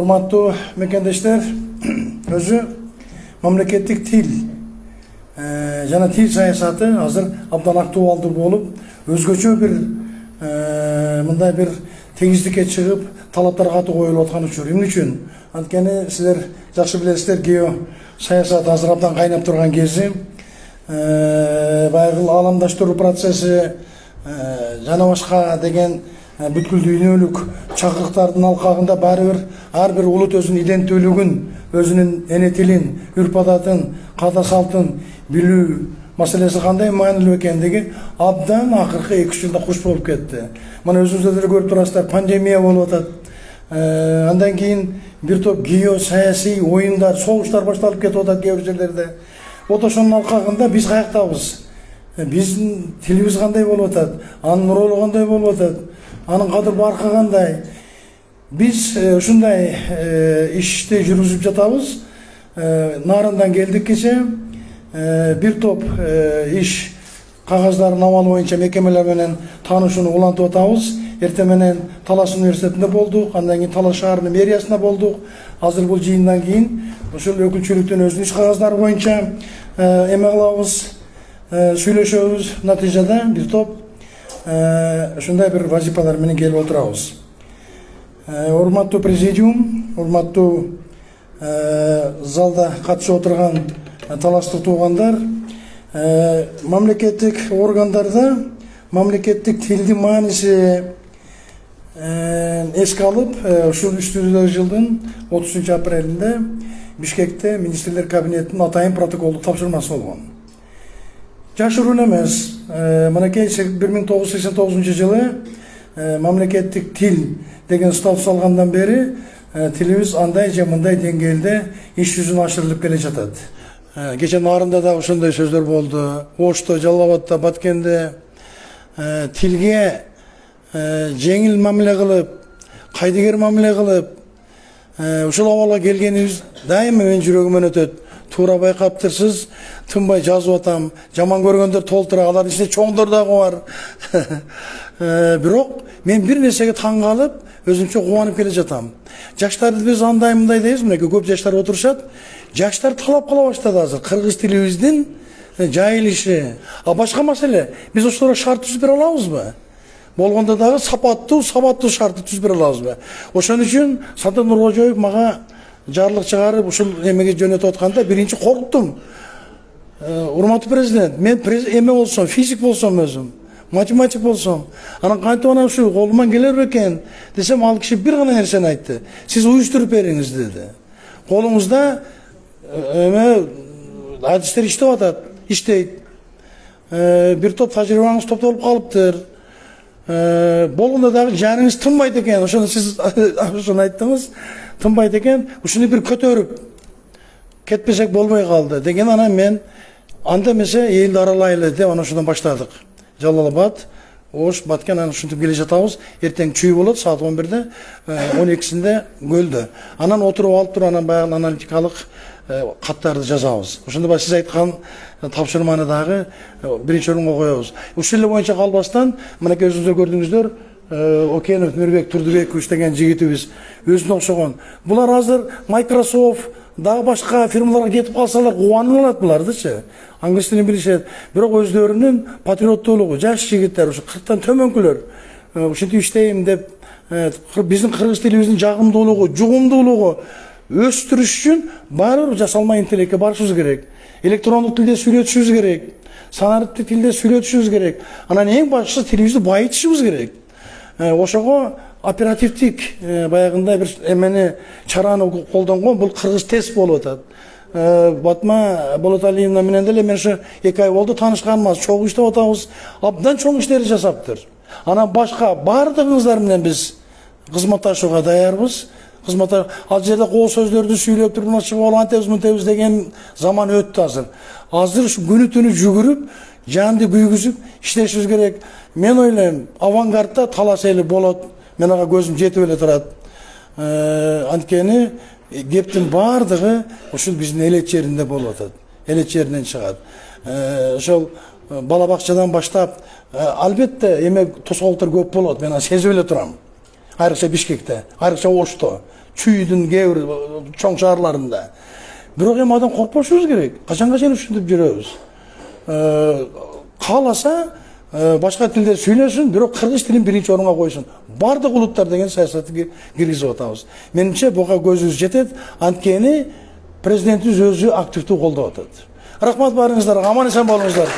Урматтуу мекендештер, өзү мамлекеттик тил жана тил саясаты азыр абдан актуалдуу болуп, өзгөчө бир мындай бир тегиздикке чыгып, талаптар катуу коюлуп аткан учур. Эмне үчүн? Анткени силер жакшы билесиздер, гео саясат азыр абдан кайнап турган кези, баягы ааламдаштыруу процесси жана башка деген бүткүл дүйнөлүк чакырыктардын алкагында ар бир улут өзүнүн иденттүүлүгүн, өзүнүн эне тилин, үрп адатын, ката салтын билүү маселеси кандай маанилүү экендиги абдан акыркы 2-3 жылда куш болуп кетти. Мына өзүңүздөр деле көрүп турасыздар, пандемия болуп атат. Андан кийин бир топ геосаясий оюндар, согуштар башталып кетип атат кээ бир жерлерде. Вот ошонун алкагында биз каяктабыз? Биздин тилибиз кандай болуп атат? Анын ролу кандай болуп атат? Анын кадыр баркы кандай? Биз ушундай ишти жүргүзүп жатабыз. Нарындан келдик кече. Бир топ иш кагаздарын абалы боюнча мекемелер менен таанышууну улантып атабыз. Эртең менен Талас университетинде болдук, андан кийин Талас шаарынын мэриясында болдук. Азыр бул жыйындан кийин ушул өкүлчүлүктүн өзүнүн иш кагаздары боюнча эме кылабыз, сүйлөшөбүз. Натыйжада бир топ ушундай бир вазифалар менен келип отурабыз. Урматтуу президиум, урматтуу залда катышып отурган таластык туугандар, мамлекеттик органдарда мамлекеттик тилдин мааниси эске алып, ушул үстүндө жылдын 30 апрелинде Бишкекте министрлер кабинетинин атайын протоколдук тапшырмасы болгон. Жашыруун эмес, мынакей 1989 жылы мамлекеттик тил деген статус алгандан бери тилибиз андай же мындай деңгээлде иш жүзүнө ашырылып келе жатат. Кече Нарында да ошондой сөздөр болду. Ошто, Жалал Абадта, Баткенде тилге жеңил мамиле кылып, кайдыгер мамиле кылып, ушул абалга келгенибиз дайыма менин жүрөгүмөн өтөт. Туура байкаптырсыз, тынбай жазып атам. Жаман көргөндөр толтура, алардын ичинде чоңдор дагы бар. Бирок мен бир нерсеге таң калып, өзүмчө кубанып келе жатам. Жаштарды биз андай мындай дейбиз, мынакей көп жаштар отурушат. Жаштар талап кыла баштады азыр кыргыз тилибиздин жайылышы. Башка маселе, биз ошолорго шарт түзүп бере алабызбы? Болгондо дагы сапаттуу шартты түзүп бере алабызбы? Ошон үчүн Садыр Нуркожоев мага жарлык чыгарып ушул эмеге жөнөтүп атканда биринчи корктум. Урматтуу президент, мен эме болсом, физик болсом өзүм, математик болсом, анан кантип анан ушу колуман келер экен десем, ал киши бир гана нерсени айтты. Сиз уюштуруп бериңиз деди. Колуңузда эме адистер иштеп атат, иштейт. Бир топ тажрыйбаңыз топтолуп калыптыр. Болгондо дагы жаныңыз тынбайт экен. Ошону сиз ошону айттыңыз. Тынбайт экен. Ушуну бир көтөрүп кетпесек болбой калды деген. Анан мен анда эмесе элди аралайлы деп анан ошондон баштадык. Жалал Абад, Ош, Баткен анан ушинтип келе жатабыз. Эртең чүй болот саат 11-де, 12-синде көлдө. Анан отуруп алып туруп анан баягы аналитикалык каттарды жазабыз. Ошондо сиз айткан тапшырманы дагы биринчи орунга коебуз. Ушул эле боюнча калбастан, мынакей өзүңүздөр көрдүңүздөр, Окенов Нурбек Турдубекович деген жигитибиз өзүнө окшогон. Булар азыр Microsoft дагы башка фирмаларга кетип калсалар кубанып алат булардычы. Англис тилин билишет. Бирок өздөрүнүн патриоттуулугу, жаш жигиттер, ушу 40тан төмөнкүлөр ушинтип иштейм деп биздин кыргыз тилибиздин жагымдуулугу, жугумдуулугу өстүрүш үчүн баары жасалма интеллектке барышыбыз керек. Электрондук тилде сүйлөтүшүбүз керек. Санаттык тилде сүйлөтүшүбүз керек. Анан эң башкысы тилибизди байытышыбыз керек. Ошого оперативдик баягындай бир эмени чараны колдонгон бул кыргыз тест болуп атат. Батма Болоталиевна менен деле мен ошо 2 ай болду таанышканыбыз, чогуу иштеп атабыз. Абдан чоң иштерди жасаптыр. Анан башка баардыгыңыздар менен биз кызматташууга даярбыз. Ал жерде кол сөздөрдү сүйлөп туруп чыгып алып антебиз мынтебиз деген заман өттү азыр. Азыр ушу күнү түнү жүгүрүп, жанды күйгүзүп иштешибиз керек. Мен ойлойм, авангардта Талас эли болот. Мен ага көзүм жетип эле турат. Анткени кептин баардыгы ушул биздин элет жеринде болуп атат. Элет жеринен чыгат. Ошол бала бакчадан баштап, албетте эме тосолтор көп болот. Мен сезип эле турам. Айрыкча Бишкекте, айрыкча Ошто. чүйдүн кээ бир чоң шаарларында. Бирок эми адам коркпошубуз керек. Качанга чейин ушинтип жүрөбүз? Кааласа башка тилде сүйлөсүн, бирок кыргыз тилин биринчи орунга койсун. Бардык улуттар деген саясатты киргизип атабыз. Менимче буга көзүбүз жетет. Анткени президентибиз өзү активдүү колдоп атат. Рахмат барыңыздар. Аман эсен болуңуздар.